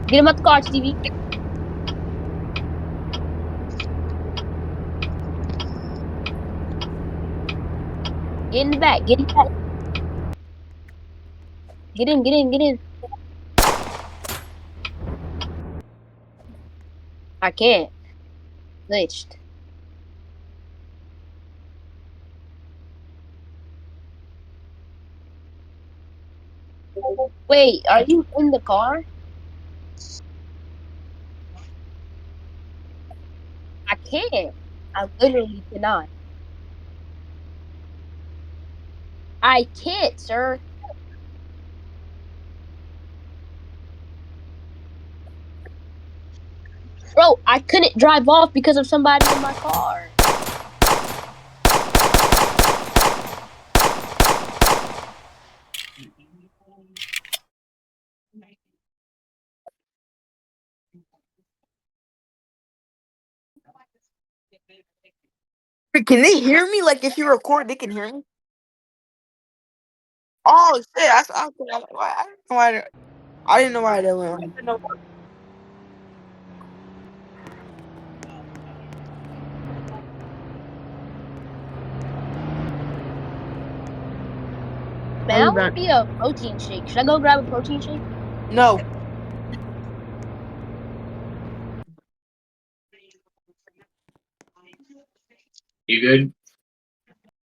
Get him out the car, Stevie. Get in the back. Get in the back. Get in, get in, get in. I can't. Glitched. Wait, are you in the car? I can't. I literally cannot. I can't, sir. Bro, I couldn't drive off because of somebody in my car. Can they hear me? Like, if you record, they can hear me? Oh, shit. I didn't know why. I didn't know why they went. Man, I want to be a protein shake. Should I go grab a protein shake? No. You good?